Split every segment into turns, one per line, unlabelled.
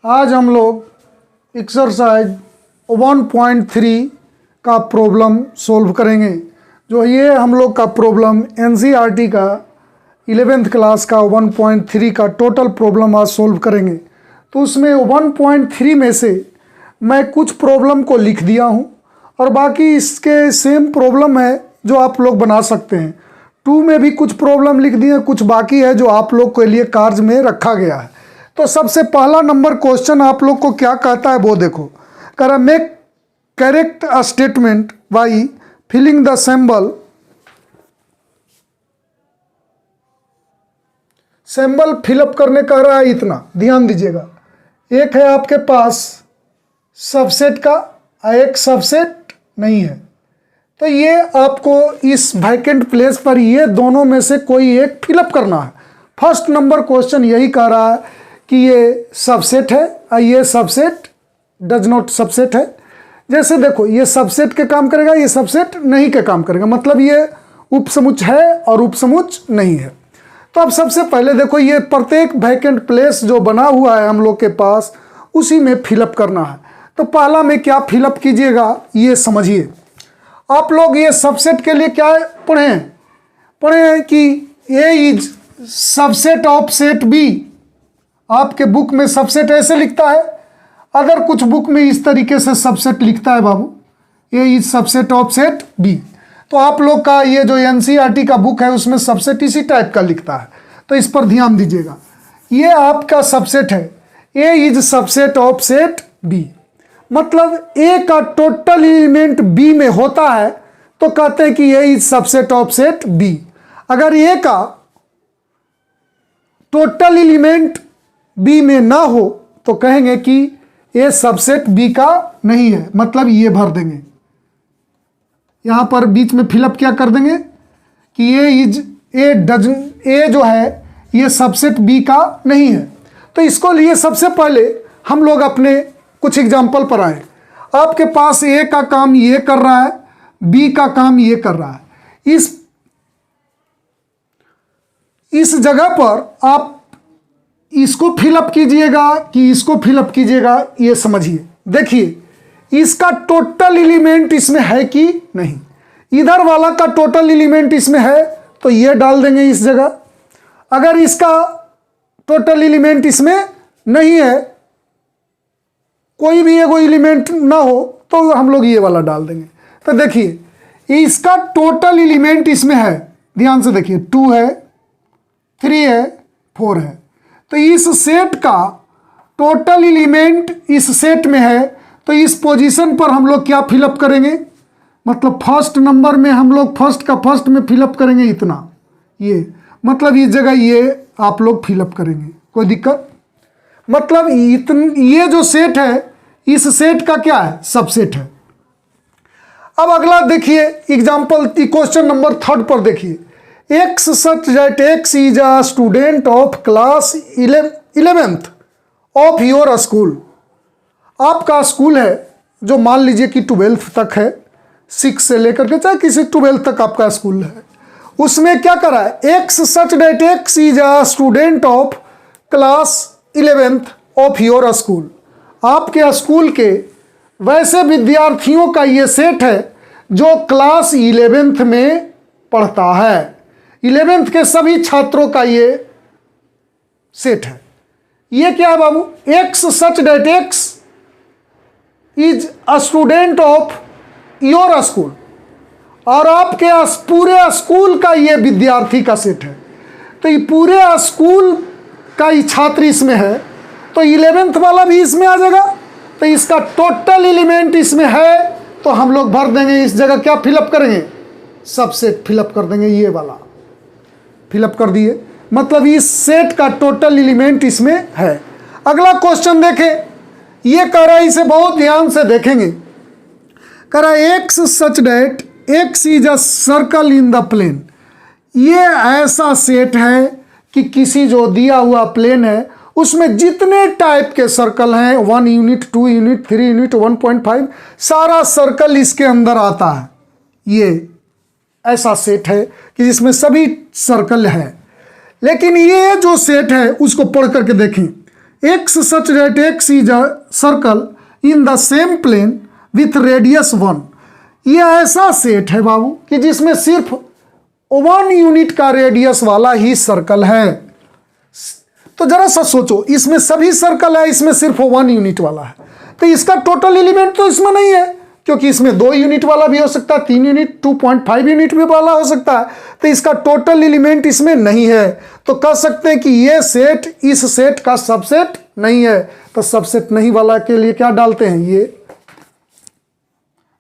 आज हम लोग एक्सरसाइज 1.3 का प्रॉब्लम सॉल्व करेंगे। जो ये हम लोग का प्रॉब्लम एनसीईआरटी का 11th क्लास का 1.3 का टोटल प्रॉब्लम आज सॉल्व करेंगे। तो उसमें 1.3 में से मैं कुछ प्रॉब्लम को लिख दिया हूँ और बाकी इसके सेम प्रॉब्लम है जो आप लोग बना सकते हैं। 2 में भी कुछ प्रॉब्लम लिख दिए, कुछ बाकी है जो आप लोग के लिए कार्य में रखा गया है। तो सबसे पहला नंबर क्वेश्चन आप लोग को क्या कहता है वो देखो। कह रहा make correct a statement by filling the symbol fill up करने कह रहा है। इतना ध्यान दीजिएगा, एक है आपके पास सबसेट का और एक सबसेट नहीं है। तो ये आपको इस वैकेंट प्लेस पर ये दोनों में से कोई एक फिलअप करना है। फर्स्ट नंबर क्वेश्चन यही कह रहा है कि ये सबसेट है और ये सबसेट डज नॉट सबसेट है। जैसे देखो, ये सबसेट के काम करेगा, ये सबसेट नहीं के काम करेगा, मतलब ये उपसमुच है और उपसमुच नहीं है। तो अब सबसे पहले देखो, ये प्रत्येक वैकेंट प्लेस जो बना हुआ है हम लोग के पास उसी में फिलअप करना है। तो पहला में क्या फिलअप कीजिएगा ये समझिए। आप लोग ये सबसेट के लिए क्या पढ़े हैं कि A is subset of set B. आपके बुक में सबसेट ऐसे लिखता है, अगर कुछ बुक में इस तरीके से सबसेट लिखता है बाबू, A is subset of set B. तो आप लोग का ये जो एनसीईआरटी का बुक है उसमें सबसेट इसी टाइप का लिखता है। तो इस पर ध्यान दीजिएगा, ये आपका सबसेट है, A is subset of set B. मतलब ए का टोटल एलिमेंट बी में होता है तो कहते हैं कि A is subset of set B. अगर ए का टोटल एलिमेंट बी में ना हो तो कहेंगे कि ए सबसेट बी का नहीं है, मतलब ये भर देंगे। यहां पर बीच में फिलअप क्या कर देंगे कि ए जो है ये सबसेट बी का नहीं है। तो इसको लिए सबसे पहले हम लोग अपने कुछ एग्जाम्पल पर आए। आपके पास ए का काम ये कर रहा है, बी का काम ये कर रहा है। इस जगह पर आप इसको फिलअप कीजिएगा कि इसको फिलअप कीजिएगा ये समझिए। देखिए इसका टोटल एलिमेंट इसमें है कि नहीं, इधर वाला का टोटल एलिमेंट इसमें है तो ये डाल देंगे इस जगह। अगर इसका टोटल एलिमेंट इसमें नहीं है, कोई भी एगो एलिमेंट ना हो, तो हम लोग ये वाला डाल देंगे। तो देखिए इसका टोटल एलिमेंट इसमें है, ध्यान से देखिए 2 है, 3 है, 4 है। तो इस सेट का टोटल एलिमेंट इस सेट में है, तो इस पोजीशन पर हम लोग क्या फिलअप करेंगे, मतलब फर्स्ट नंबर में हम लोग फर्स्ट का फर्स्ट में फिलअप करेंगे इतना, ये मतलब इस जगह ये आप लोग फिलअप करेंगे, कोई दिक्कत। मतलब ये जो सेट है इस सेट का क्या है, सबसेट है। अब अगला देखिए एग्जाम्पल क्वेश्चन नंबर 3 पर देखिए। X such that x is a student of class 11th of your school. आपका स्कूल है जो मान लीजिए कि 12th तक है, 6 से लेकर के चाहे किसी 12th तक आपका स्कूल है। उसमें क्या करा है, x such that x is a student of class 11th of your school. आपके स्कूल के वैसे विद्यार्थियों का ये सेट है जो क्लास 11th में पढ़ता है। 11th के सभी छात्रों का ये सेट है। ये क्या है बाबू, X such that x is a student of your school, और आपके पूरे स्कूल का ये विद्यार्थी का सेट है। तो ये पूरे स्कूल का ही छात्र इसमें है, तो 11th वाला भी इसमें आ जाएगा। तो इसका टोटल एलिमेंट इसमें है तो हम लोग भर देंगे इस जगह, क्या फिलअप करेंगे, सबसेट फिलअप कर देंगे, ये वाला फिलअप कर दिए, मतलब इस सेट का टोटल एलिमेंट इसमें है। अगला क्वेश्चन देखें, ये कह रहा है, इसे बहुत ध्यान से देखेंगे। कह रहा है x such that x is a circle in the plane. ये ऐसा सेट है कि किसी जो दिया हुआ प्लेन है उसमें जितने टाइप के सर्कल हैं, 1 यूनिट, 2 यूनिट, 3 यूनिट, 1.5, सारा सर्कल इसके अंदर आता है। ये ऐसा सेट है कि जिसमें सभी सर्कल है। लेकिन ये जो सेट है उसको पढ़ करके देखें, x such that x is a circle in the same plane with radius 1। ये ऐसा सेट है बाबू कि जिसमें सिर्फ 1 यूनिट का रेडियस वाला ही सर्कल है। तो जरा सा सोचो, इसमें सभी सर्कल है, इसमें सिर्फ 1 यूनिट वाला है, तो इसका टोटल एलिमेंट तो इसमें नहीं है, क्योंकि इसमें 2 यूनिट वाला भी हो सकता है, 3 यूनिट, 2.5 यूनिट भी वाला हो सकता है, तो इसका टोटल एलिमेंट इसमें नहीं है। तो कह सकते हैं कि ये सेट इस सेट का सबसेट नहीं है। तो सबसेट नहीं वाला के लिए क्या डालते हैं, ये,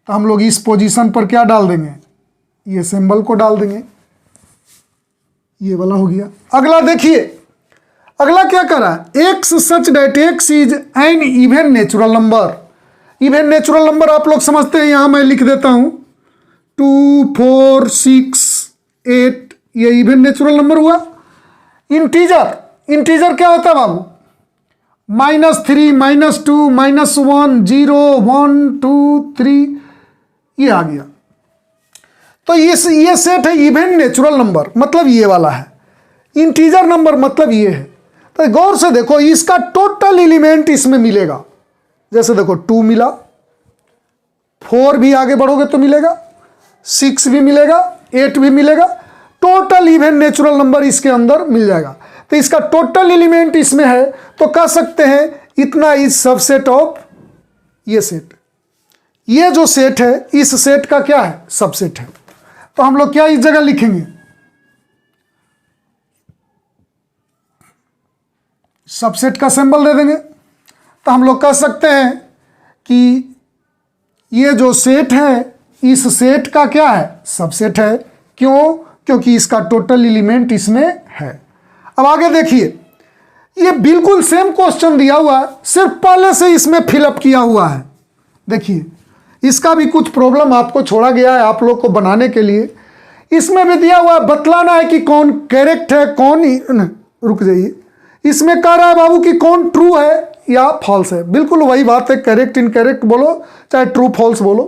तो हम लोग इस पोजीशन पर क्या डाल देंगे, ये सिंबल को डाल देंगे, ये वाला हो गया। अगला देखिए, अगला क्या करा, x such that x is an even natural number. Even natural number आप लोग समझते हैं, यहां मैं लिख देता हूं 2, 4, 6, 8, ये इवन नेचुरल नंबर हुआ। इंटीजर, इंटीजर क्या होता है बाबू, -3, -2, -1, 0, 1, 2, 3, ये आ गया। तो ये सेट है इवन नेचुरल नंबर, मतलब ये वाला है। इंटीजर नंबर मतलब ये है। तो गौर से देखो, इसका टोटल एलिमेंट इसमें मिलेगा। जैसे देखो 2 मिला, 4 भी आगे बढ़ोगे तो मिलेगा, 6 भी मिलेगा, 8 भी मिलेगा, टोटल इवन नेचुरल नंबर इसके अंदर मिल जाएगा। तो इसका टोटल एलिमेंट इसमें है, तो कह सकते हैं इतना इज सबसेट ऑफ ये सेट। ये जो सेट है, इस सेट का क्या है, सबसेट है। तो हम लोग क्या इस जगह लिखेंगे, सबसेट का सिंबल दे देंगे। तो हम लोग कह सकते हैं कि ये जो सेट है, इस सेट का क्या है, सबसेट है। क्यों, क्योंकि इसका टोटल एलिमेंट इसमें है। अब आगे देखिए, ये बिल्कुल सेम क्वेश्चन दिया हुआ है, सिर्फ पहले से इसमें फिलअप किया हुआ है। देखिए, इसका भी कुछ प्रॉब्लम आपको छोड़ा गया है आप लोग को बनाने के लिए। इसमें भी दिया हुआ है, बतलाना है कि कौन करेक्ट है, कौन, रुक जाइए, इसमें कह रहा है बाबू कि कौन ट्रू है या फॉल्स है। बिल्कुल वही बात है, करेक्ट इनकरेक्ट बोलो चाहे ट्रू फॉल्स बोलो।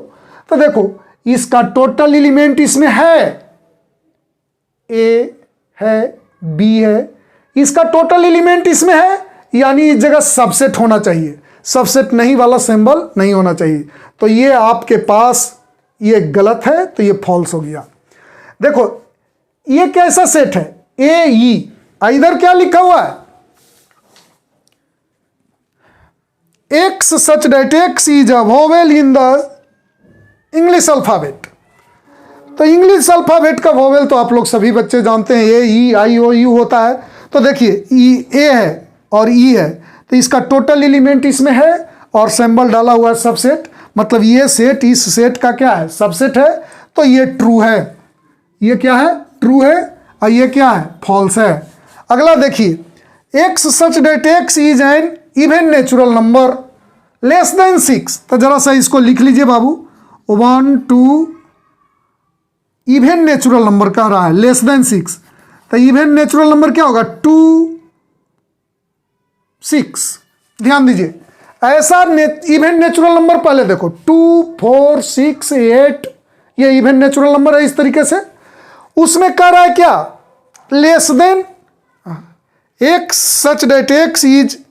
तो देखो, इसका टोटल एलिमेंट इसमें है, ए है, बी है, इसका टोटल एलिमेंट इसमें है, यानी इस जगह सबसेट होना चाहिए, सबसेट नहीं वाला सिंबल नहीं होना चाहिए। तो ये आपके पास ये गलत है, तो ये फॉल्स हो गया। देखो, ये कैसा सेट है, ए ई, इधर क्या लिखा हुआ है, x such that x is a vowel in the English alphabet. तो इंग्लिश अल्फाबेट का वोवेल तो आप लोग सभी बच्चे जानते हैं, ए ई आई ओ यू होता है। तो देखिए, ई ए है और ई है, तो इसका टोटल एलिमेंट इसमें है और सिंबल डाला हुआ है सबसेट, मतलब ये सेट इस सेट का क्या है, सबसेट है। तो ये ट्रू है, ये क्या है, ट्रू है, और ये क्या है, फॉल्स है। अगला देखिए, x such that x is an even natural number less than 6। तो जरा सा इसको लिख लीजिए बाबू, 1, 2, इवन नेचुरल नंबर कह रहा है, लेस देन 6। तो इवन नेचुरल नंबर क्या होगा, 2, 6। ध्यान दीजिए, ऐसा इवन नेचुरल नंबर पहले देखो, 2, 4, 6, 8, ये इवन नेचुरल नंबर है इस तरीके से। उसमें कह रहा है क्या, less than x such that x is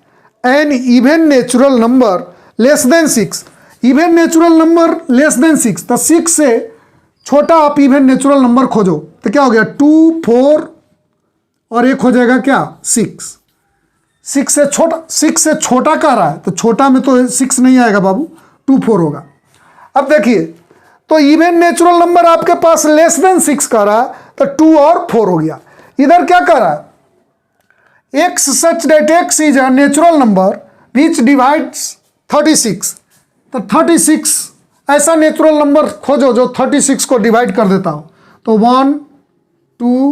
an even natural number less than 6। Even natural number less than 6, तो 6 से छोटा आप इवन नेचुरल नंबर खोजो, तो क्या हो गया, 2, 4 और एक हो जाएगा क्या, 6। 6 से छोटा कह रहा है, तो छोटा में तो 6 नहीं आएगा बाबू, 2, 4 होगा। अब देखिए, तो इवन नेचुरल नंबर आपके पास लेस देन 6 कह रहा है, तो 2 और 4 हो गया। इधर क्या कह रहा है, x such that x is a natural number which divides 36। तो 36 ऐसा नेचुरल नंबर खोजो जो 36 को डिवाइड कर देता हो। तो 1, 2,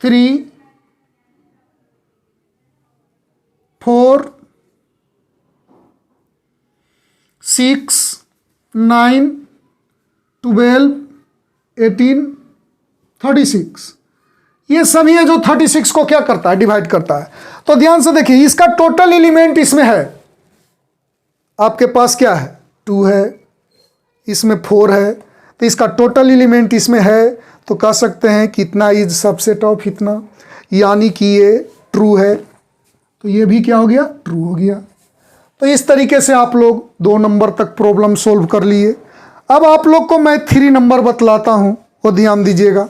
3, 4, 6, 9, 12, 18, 36, ये सभी है जो 36 को क्या करता है, डिवाइड करता है। तो ध्यान से देखिए, इसका टोटल एलिमेंट इसमें है, आपके पास क्या है, 2 है, इसमें 4 है, तो इसका टोटल एलिमेंट इसमें है। तो कह सकते हैं कि इतना इज सबसेट ऑफ इतना, यानी कि ये ट्रू है। तो ये भी क्या हो गया, ट्रू हो गया। तो इस तरीके से आप लोग 2 नंबर तक प्रॉब्लम सोल्व कर लिए। अब आप लोग को मैं 3 नंबर बतलाता हूं, वो ध्यान दीजिएगा।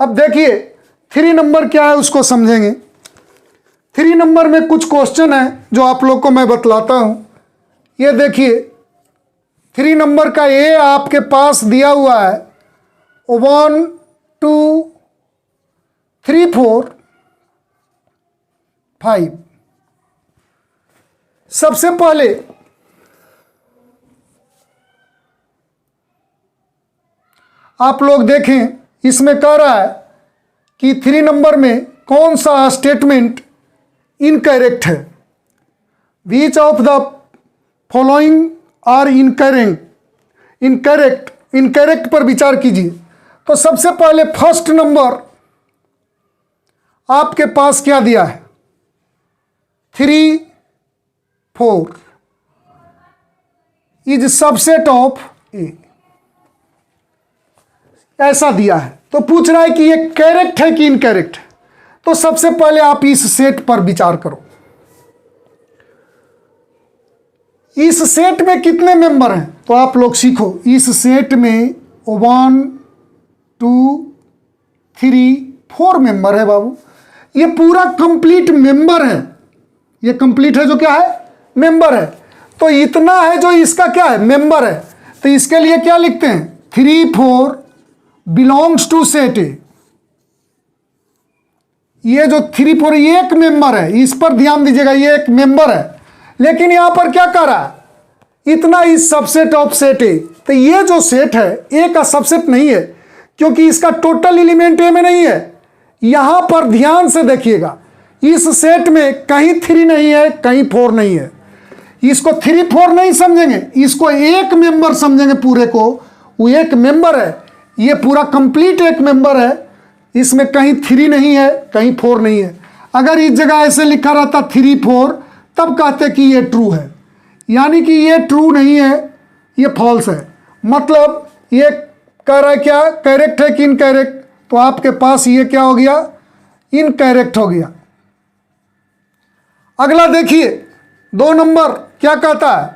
अब देखिए 3 नंबर क्या है उसको समझेंगे। 3 नंबर में कुछ क्वेश्चन है जो आप लोग को मैं बतलाता हूं। ये देखिए 3 नंबर का ए आपके पास दिया हुआ है 1 2 3 4 5। सबसे पहले आप लोग देखें, इसमें कह रहा है कि 3 नंबर में कौन सा स्टेटमेंट इनकरेक्ट है। Which of the following are incorrect पर विचार कीजिए। तो सबसे पहले फर्स्ट नंबर आपके पास क्या दिया है, 3 4 इज सबसेट ऑफ ए, ऐसा दिया है। तो पूछ रहा है कि ये करेक्ट है कि इनकरेक्ट है। तो सबसे पहले आप इस सेट पर विचार करो। इस सेट में कितने मेंबर हैं, तो आप लोग सीखो। इस सेट में 1 2 3 4 मेंबर है बाबू। ये पूरा कंप्लीट मेंबर है। ये कंप्लीट है जो क्या है, मेंबर है। तो इतना है जो इसका क्या है, मेंबर है। तो इसके लिए क्या लिखते हैं, 3 4 बिलोंग्स टू सेट ए। ये जो 3 4 ये एक मेंबर है, इस पर ध्यान दीजिएगा, ये एक मेंबर है। लेकिन यहां पर क्या कर रहा है, इतना is subset of set A. तो ये जो सेट है ए का सबसेट नहीं है, क्योंकि इसका टोटल एलिमेंट ए में नहीं है। यहां पर ध्यान से देखिएगा, इस सेट में कहीं 3 नहीं है, कहीं 4 नहीं है। इसको 3 4 नहीं समझेंगे, इसको एक मेंबर समझेंगे पूरे को। वो एक मेंबर है, ये पूरा कंप्लीट एक मेंबर है। इसमें कहीं 3 नहीं है, कहीं 4 नहीं है। अगर इस जगह ऐसे लिखा रहता 3 4, तब कहते कि ये ट्रू है। यानी कि ये ट्रू नहीं है, ये फॉल्स है। मतलब ये कह रहा है क्या, करेक्ट है कि इनकरेक्ट। तो आपके पास ये क्या हो गया, इनकरेक्ट हो गया। अगला देखिए 2 नंबर क्या कहता है,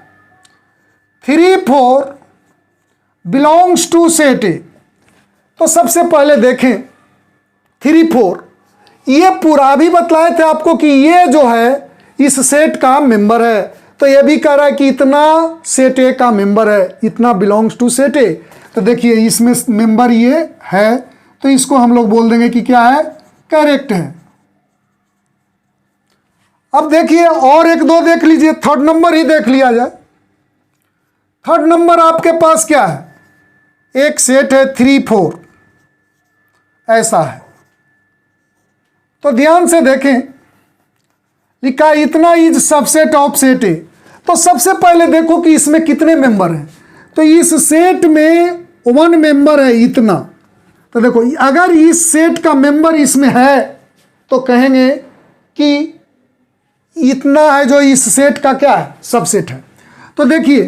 3 4 बिलोंग्स टू सेट ए। तो सबसे पहले देखें 3 4, ये पूरा भी बतलाए थे आपको कि ये जो है इस सेट का मेंबर है। तो ये भी कह रहा है कि इतना सेट ए का मेंबर है, इतना बिलोंग्स टू सेट ए। तो देखिए इसमें मेंबर ये है, तो इसको हम लोग बोल देंगे कि क्या है, करेक्ट है। अब देखिए और 1 2 देख लीजिए, 3rd नंबर ही देख लिया जाए। 3rd नंबर आपके पास क्या है, एक सेट है 3 4, ऐसा है। तो ध्यान से देखें, लिखा इतना is subset of set A. तो सबसे पहले देखो कि इसमें कितने मेंबर हैं। तो इस सेट में 1 मेंबर है, इतना। तो देखो अगर इस सेट का मेंबर इसमें है तो कहेंगे कि इतना है जो इस सेट का क्या है, सबसेट है। तो देखिए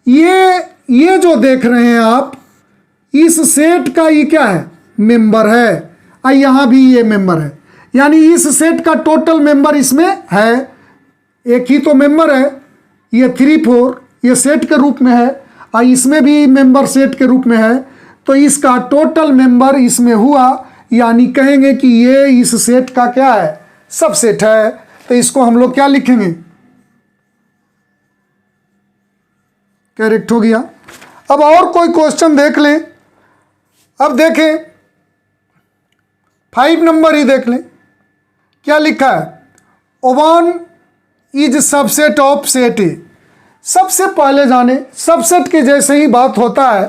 ये जो देख रहे हैं आप, इस सेट का ये क्या है, मेंबर है। और यहां भी ये मेंबर है, यानी इस सेट का टोटल मेंबर इसमें है। एक ही तो मेंबर है, ये 3 4 ये सेट के रूप में है, और इसमें भी मेंबर सेट के रूप में है। तो इसका टोटल मेंबर इसमें हुआ, यानी कहेंगे कि ये इस सेट का क्या है, सबसेट है। तो इसको हम लोग क्या लिखेंगे, करेक्ट हो गया। अब और कोई क्वेश्चन देख लें। अब देखें 5 नंबर ही देख लें, क्या लिखा है, 1 इज सबसेट ऑफ सेट ए। सबसे पहले जाने सबसेट के जैसे ही बात होता है,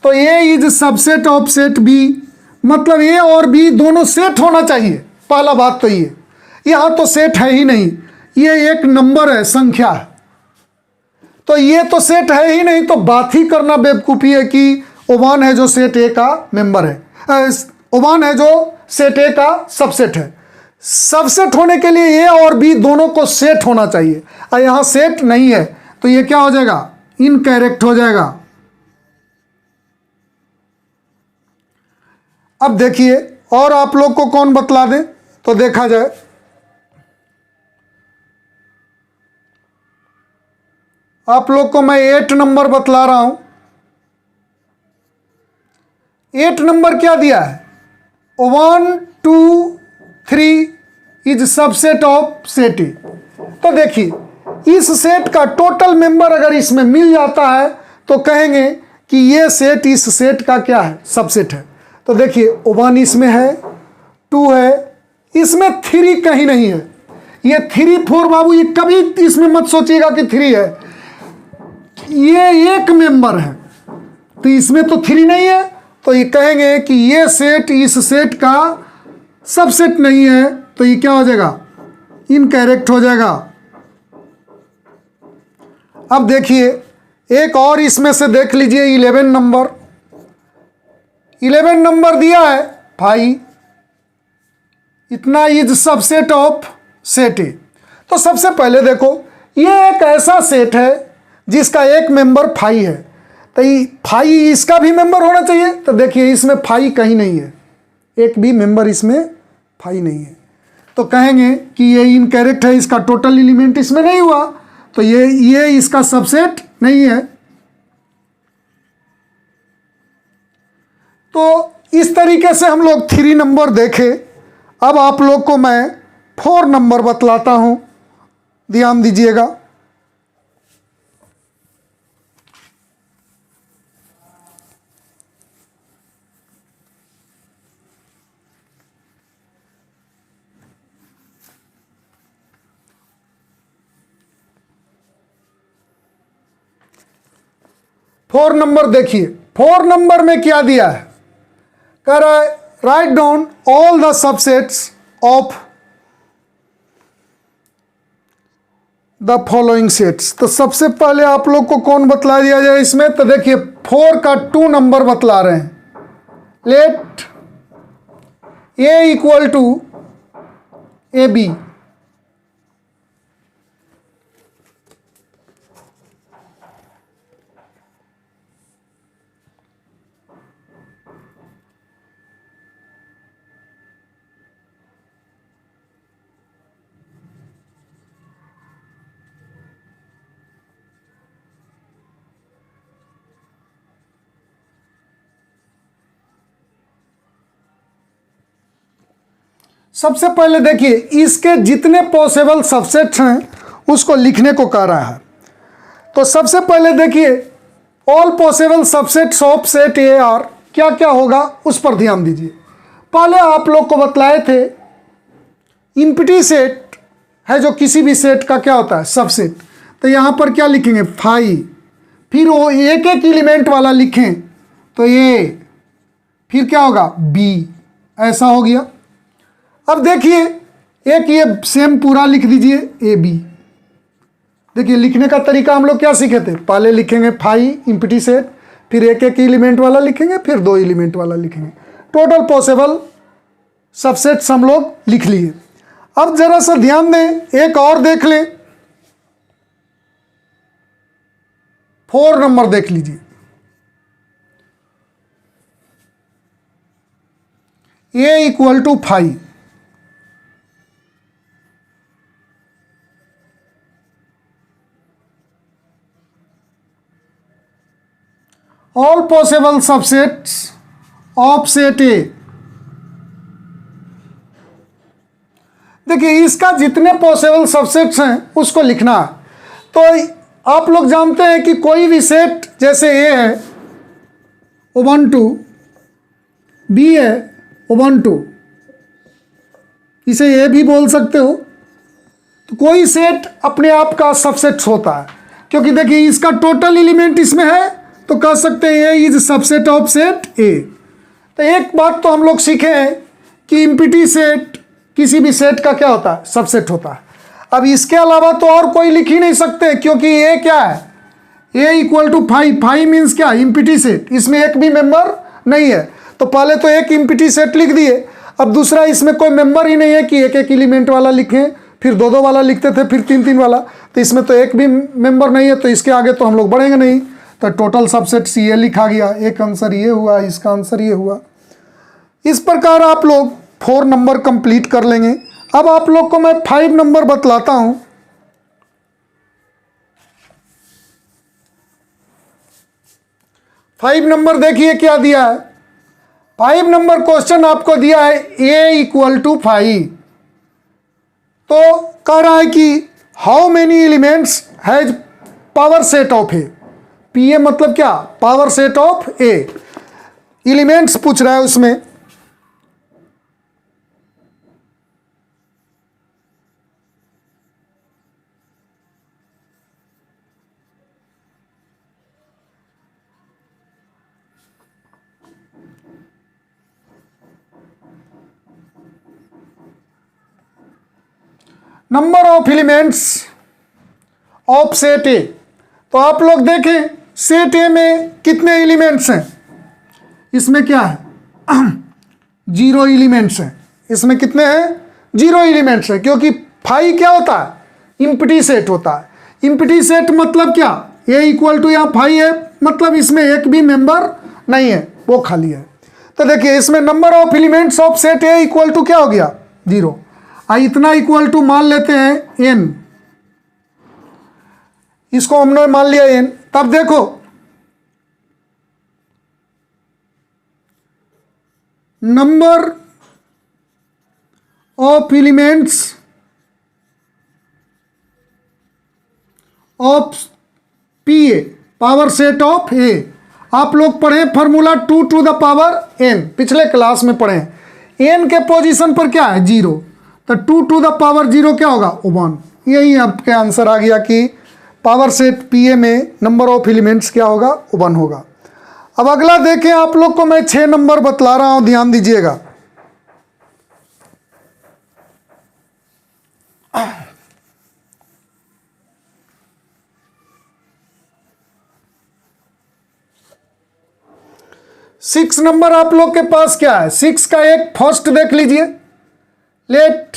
तो A is subset of set B, मतलब ए और बी दोनों सेट होना चाहिए। पहला बात तो ये, यहाँ तो सेट है ही नहीं, ये एक नंबर है, संख्या है। तो ये तो सेट है ही नहीं, तो बात ही करना बेवकूफ़ी है कि O1 है जो सेट ए का मेंबर है, O1 है जो सेट ए का सबसेट है। सबसेट होने के लिए ए और बी दोनों को सेट होना चाहिए, और यहाँ सेट नहीं है तो ये क्या हो जाएगा, इनकरेक्ट हो जाएगा। अब देखिए और आप लोग को कौन बतला दे तो देखा जाए। आप लोग को मैं 8 नंबर बतला रहा हूं। 8 नंबर क्या दिया है, 1 2 3 is subset of set A. तो देखिए इस सेट का टोटल मेंबर अगर इसमें मिल जाता है तो कहेंगे कि ये सेट इस सेट का क्या है, सबसेट है। तो देखिए O1 इसमें है, 2 है, इसमें 3 कहीं नहीं है। ये 3 4 बाबू ये कभी इसमें मत सोचिएगा कि 3 है, ये एक मेंबर है तो इसमें तो 3 नहीं है, तो ये कहेंगे कि ये सेट इस सेट का सबसेट नहीं है, तो ये क्या हो जाएगा, इनकरेक्ट हो जाएगा। अब देखिए एक और इसमें से देख लीजिए 11 नंबर। 11 नंबर दिया है 5, इतना is subset of set A. तो सबसे पहले देखो ये एक ऐसा सेट है जिसका एक मेंबर 5 है, तो 5 इसका भी मेंबर होना चाहिए। तो देखिए इसमें 5 कहीं नहीं है, एक भी मेंबर इसमें 5 नहीं है, तो कहेंगे कि ये इनकरेक्ट है, इसका टोटल एलिमेंट इसमें नहीं हुआ, तो ये इसका सबसेट नहीं है। तो इस तरीके से हम लोग 3 नंबर देखे। अब आप लोग को मैं 4 नंबर बतलाता हूं, ध्यान दीजिएगा। फोर नंबर देखिए, 4 नंबर में क्या दिया है, कह रहा है write down all the subsets of the following sets. तो सबसे पहले आप लोग को कौन बतला दिया जाए इसमें, तो देखिए 4 का 2 नंबर बतला रहे हैं। Let A equal to A B. सबसे पहले देखिए इसके जितने पॉसिबल सबसेट्स हैं उसको लिखने को कह रहा है। तो सबसे पहले देखिए all possible subsets of set A R क्या क्या होगा उस पर ध्यान दीजिए। पहले आप लोग को बतलाए थे इम्प्टी सेट है जो किसी भी सेट का क्या होता है, सबसेट। तो यहाँ पर क्या लिखेंगे 5, फिर वो एक एक एलिमेंट वाला लिखें तो ए, फिर क्या होगा बी, ऐसा हो गया। अब देखिए एक ये सेम पूरा लिख दीजिए ए बी। देखिए लिखने का तरीका हम लोग क्या सीखे थे, पहले लिखेंगे 5 इम्प्टी सेट, फिर एक एक एलिमेंट वाला लिखेंगे, फिर 2 एलिमेंट वाला लिखेंगे। टोटल पॉसिबल सबसेट्स हम लोग लिख लिए। अब जरा सा ध्यान दें, एक और देख लें, 4 नंबर देख लीजिए। A equal to 5, all possible subsets of set A. देखिए इसका जितने पॉसिबल सबसेट्स हैं उसको लिखना है। तो आप लोग जानते हैं कि कोई भी सेट जैसे ए है O12, बी है O12, इसे ए भी बोल सकते हो। तो कोई सेट अपने आप का सबसेट होता है, क्योंकि देखिए इसका टोटल एलिमेंट इसमें है तो कह सकते हैं A is subset of set A. तो एक बात तो हम लोग सीखे हैं कि इम्प्टी सेट किसी भी सेट का क्या होता है, सबसेट होता है। अब इसके अलावा तो और कोई लिख ही नहीं सकते, क्योंकि ए क्या है, ए इक्वल टू 5, 5 मीन्स क्या, इम्पिटी सेट, इसमें एक भी मेंबर नहीं है, तो पहले तो एक इम्पिटी सेट लिख दिए। अब दूसरा, इसमें कोई मेंबर ही नहीं है कि एक एक एलिमेंट वाला लिखें, फिर दो दो वाला लिखते थे, फिर तीन तीन वाला, तो इसमें तो एक भी मेंबर नहीं है, तो इसके आगे तो हम लोग बढ़ेंगे नहीं, तो टोटल सबसेट सी ए लिखा गया। एक आंसर ये हुआ, इसका आंसर ये हुआ। इस प्रकार आप लोग 4 नंबर कंप्लीट कर लेंगे। अब आप लोग को मैं 5 नंबर बतलाता हूं। फाइव नंबर देखिए क्या दिया है। 5 नंबर क्वेश्चन आपको दिया है ए इक्वल टू 5, तो कह रहा है कि how many elements has power set of A. P A मतलब क्या, power set of A. Elements पूछ रहा है उसमें। Number of elements of set A, तो आप लोग देखें सेट ए में कितने एलिमेंट्स हैं। इसमें क्या है 0 एलिमेंट्स हैं। इसमें कितने हैं, 0 एलिमेंट्स हैं, क्योंकि 5 क्या होता है, इम्पिटी सेट होता है। इम्पिटी सेट मतलब क्या, ए इक्वल टू यहाँ 5 है, मतलब इसमें एक भी मेंबर नहीं है, वो खाली है। तो देखिए इसमें number of elements of set A equal to क्या हो गया, 0। इतना इक्वल टू मान लेते हैं n, इसको हमने मान लिया n। तब देखो number of elements of P A, power set of A. आप लोग पढ़े formula 2 to the power n, पिछले क्लास में पढ़े। n के पोजीशन पर क्या है, 0, तो 2 टू द पावर 0 क्या होगा, 1। यही आपके आंसर आ गया कि पावर सेट पी ए में नंबर ऑफ एलिमेंट्स क्या होगा, 1 होगा। अब अगला देखें, आप लोग को मैं 6 नंबर बतला रहा हूं, ध्यान दीजिएगा। सिक्स नंबर आप लोग के पास क्या है, 6 का एक फर्स्ट देख लीजिए। Let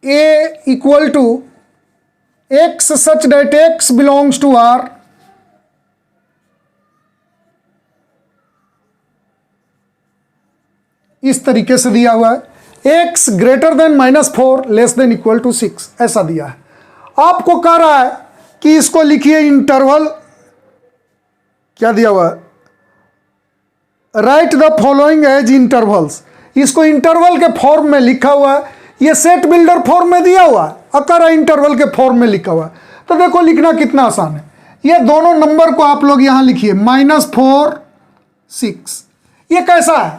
A equal to x such that x belongs to R, इस तरीके से दिया हुआ है। X greater than -4 less than equal to 6, ऐसा दिया है। आपको कह रहा है कि इसको लिखिए इंटरवल, क्या दिया हुआ है, write the following as intervals. इसको इंटरवल के फॉर्म में लिखा हुआ है, ये सेट बिल्डर फॉर्म में दिया हुआ है, अकर इंटरवल के फॉर्म में लिखा हुआ है। तो देखो लिखना कितना आसान है। ये दोनों नंबर को आप लोग यहां लिखिए, -4 6। ये कैसा है,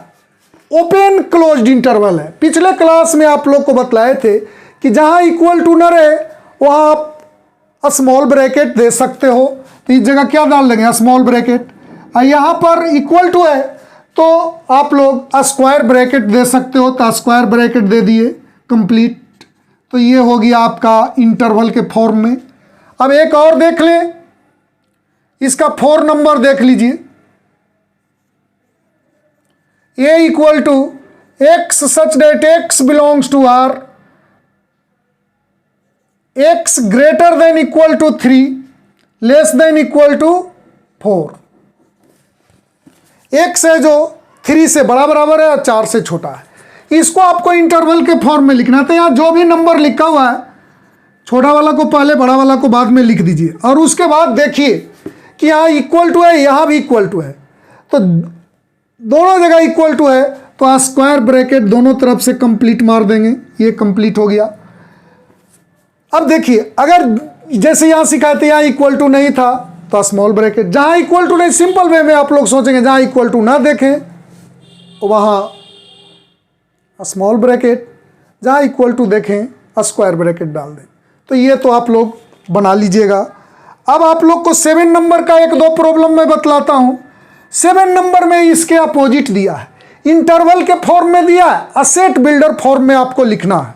ओपन क्लोज्ड इंटरवल है। पिछले क्लास में आप लोग को बतलाए थे कि जहां इक्वल टू न रहे वहां आप स्मॉल ब्रैकेट दे सकते हो, तो इस जगह क्या डाल देंगे, स्मॉल ब्रैकेट। यहां पर इक्वल टू है तो आप लोग स्क्वायर ब्रैकेट दे सकते हो, तो स्क्वायर ब्रैकेट दे दिए, कंप्लीट। तो ये हो गया आपका इंटरवल के फॉर्म में। अब एक और देख लें, इसका 4 नंबर देख लीजिए। A equal to x such that X belongs to R, X greater than equal to 3 less than equal to 4। X है जो 3 से बड़ा बराबर है और 4 से छोटा है। इसको आपको इंटरवल के फॉर्म में लिखना था। यहाँ जो भी नंबर लिखा हुआ है, छोटा वाला को पहले, बड़ा वाला को बाद में लिख दीजिए। और उसके बाद देखिए कि यहाँ इक्वल टू है, यहाँ भी इक्वल टू है, तो दोनों जगह इक्वल टू है, तो स्क्वायर ब्रैकेट दोनों तरफ से कंप्लीट मार देंगे। ये कंप्लीट हो गया। अब देखिए, अगर जैसे यहाँ सिखाए थे यहाँ इक्वल टू नहीं था तो स्मॉल ब्रैकेट, जहाँ इक्वल टू नहीं, सिंपल वे में आप लोग सोचेंगे जहाँ इक्वल टू ना देखें वहाँ स्मॉल ब्रैकेट, जहाँ इक्वल टू देखें स्क्वायर ब्रैकेट डाल दें। तो ये तो आप लोग बना लीजिएगा। अब आप लोग को 7 नंबर का 1-2 प्रॉब्लम मैं बतलाता हूँ। 7 नंबर में इसके अपोजिट दिया है, इंटरवल के फॉर्म में दिया है, सेट बिल्डर फॉर्म में आपको लिखना है।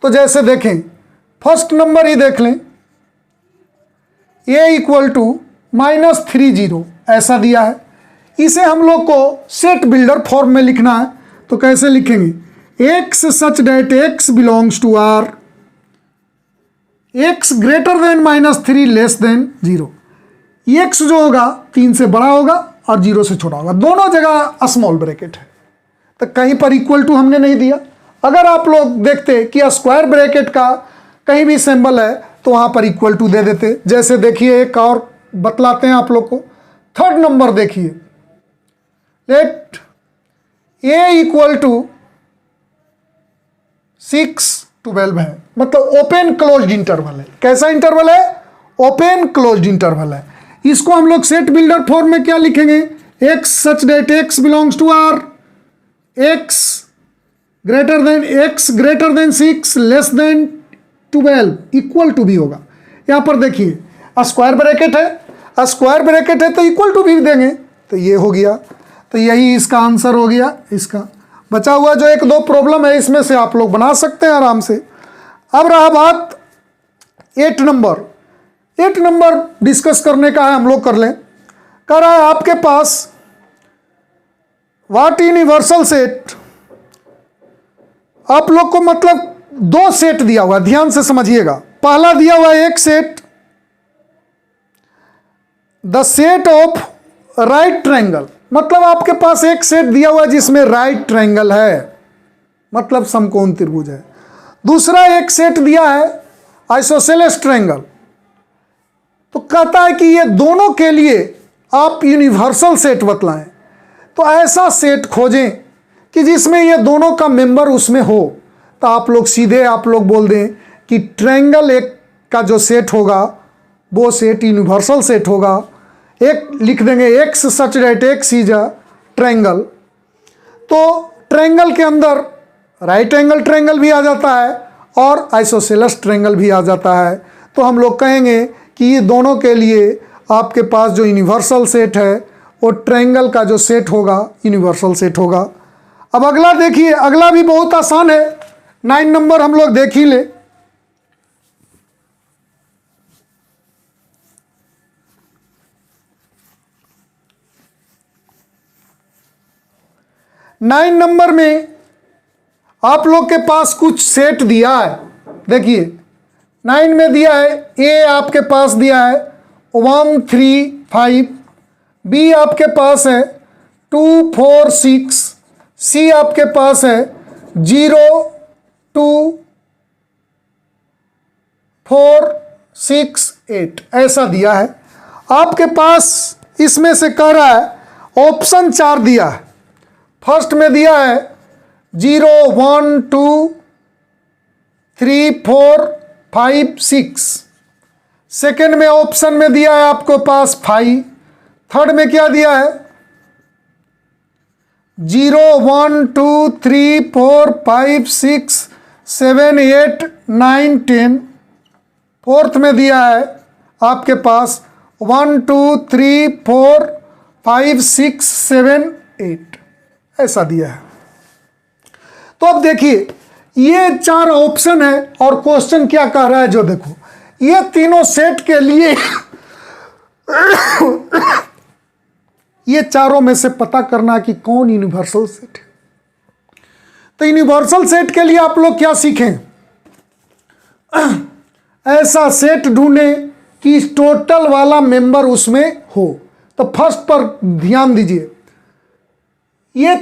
तो जैसे देखें, फर्स्ट नंबर ही देख लें, a इक्वल टू -3 0 ऐसा दिया है। इसे हम लोग को सेट बिल्डर फॉर्म में लिखना है। तो कैसे लिखेंगे? x such that x belongs to R, x greater than -3 less than 0। x जो होगा 3 से बड़ा होगा और 0 से छोटा होगा, दोनों जगह स्मॉल ब्रैकेट है। तो कहीं पर इक्वल टू हमने नहीं दिया। अगर आप लोग देखते कि स्क्वायर ब्रैकेट का कहीं भी सिंबल है तो वहाँ पर इक्वल टू दे देते। जैसे देखिए एक और बतलाते हैं आप लोग को। थर्ड नंबर देखिए, लेट a इक्वल टू 6-12 है, मतलब ओपन क्लोज्ड इंटरवल है। कैसा इंटरवल है? ओपन क्लोज्ड इंटरवल है। इसको हम लोग सेट बिल्डर फॉर्म में क्या लिखेंगे? x such that x belongs to R, x greater than 6 less than 12 equal to भी होगा। यहाँ पर देखिए स्क्वायर ब्रैकेट है, स्क्वायर ब्रैकेट है तो इक्वल टू भी देंगे। तो ये हो गया, तो यही इसका आंसर हो गया। इसका बचा हुआ जो 1-2 प्रॉब्लम है इसमें से आप लोग बना सकते हैं आराम से। अब रहा बात 8 नंबर। 8 नंबर डिस्कस करने का है, हम लोग कर लें। कह रहा है आपके पास व्हाट यूनिवर्सल सेट, आप लोग को मतलब 2 सेट दिया हुआ, ध्यान से समझिएगा। पहला दिया हुआ है एक set, the set of right triangle, मतलब आपके पास एक सेट दिया हुआ है जिसमें राइट ट्रायंगल है, मतलब समकोण त्रिभुज है। दूसरा एक सेट दिया है आइसोसेलेस ट्रायंगल। तो कहता है कि ये दोनों के लिए आप यूनिवर्सल सेट बतलाएं। तो ऐसा सेट खोजें कि जिसमें ये दोनों का मेंबर उसमें हो। तो आप लोग सीधे आप लोग बोल दें कि ट्रायंगल एक का जो सेट होगा वो सेट यूनिवर्सल सेट होगा। एक लिख देंगे x such that x is a triangle. तो ट्रायंगल के अंदर राइट एंगल ट्रायंगल भी आ जाता है और आइसोसेलेस ट्रायंगल भी आ जाता है। तो हम लोग कहेंगे कि ये दोनों के लिए आपके पास जो यूनिवर्सल सेट है वो ट्रायंगल का जो सेट होगा यूनिवर्सल सेट होगा। अब अगला देखिए, अगला भी बहुत आसान है। 9 नंबर हम लोग देख ही ले। नाइन नंबर में आप लोग के पास कुछ सेट दिया है। देखिए 9 में दिया है ए आपके पास दिया है 1 3 5, बी आपके पास है 2 4 6, सी आपके पास है 0 2 4 6 8 ऐसा दिया है। आपके पास इसमें से कह रहा है ऑप्शन 4 दिया है। फर्स्ट में दिया है 0 1 2 3 4 5 6, सेकेंड में ऑप्शन में दिया है आपको पास 5, थर्ड में क्या दिया है 0 1 2 3 4 5 6 7 8 9 10, फोर्थ में दिया है आपके पास 1 2 3 4 5 6 7 8 ऐसा दिया है। तो अब देखिए ये 4 ऑप्शन है और क्वेश्चन क्या कह रहा है, जो देखो ये तीनों सेट के लिए ये चारों में से पता करना कि कौन यूनिवर्सल सेट है। तो यूनिवर्सल सेट के लिए आप लोग क्या सीखें, ऐसा सेट ढूंढें कि टोटल वाला मेंबर उसमें हो। तो फर्स्ट पर ध्यान दीजिए, ये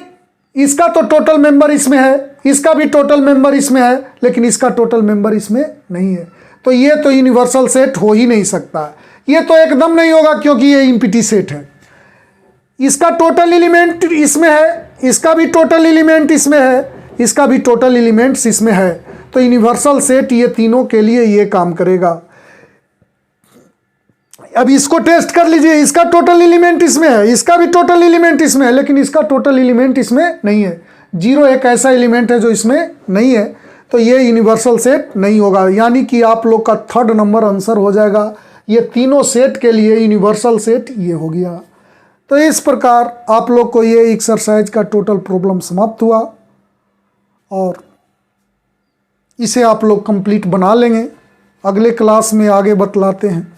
इसका तो टोटल मेंबर इसमें है, इसका भी टोटल मेंबर इसमें है, लेकिन इसका टोटल मेंबर इसमें नहीं है। तो ये तो यूनिवर्सल सेट हो ही नहीं सकता, ये तो एकदम नहीं होगा क्योंकि ये इम्पिटी सेट है। इसका टोटल एलिमेंट इसमें है, इसका भी टोटल एलिमेंट इसमें है, इसका भी टोटल एलिमेंट्स इसमें है। तो यूनिवर्सल सेट ये तीनों के लिए ये काम करेगा। अब इसको टेस्ट कर लीजिए, इसका टोटल एलिमेंट इसमें है, इसका भी टोटल एलिमेंट इसमें है, लेकिन इसका टोटल एलिमेंट इसमें नहीं है। 0 एक ऐसा एलिमेंट है जो इसमें नहीं है, तो ये यूनिवर्सल सेट नहीं होगा। यानी कि आप लोग का थर्ड नंबर आंसर हो जाएगा। ये तीनों सेट के लिए यूनिवर्सल सेट ये हो गया। तो इस प्रकार आप लोग को ये एक्सरसाइज का टोटल प्रॉब्लम समाप्त हुआ और इसे आप लोग कंप्लीट बना लेंगे। अगले क्लास में आगे बतलाते हैं।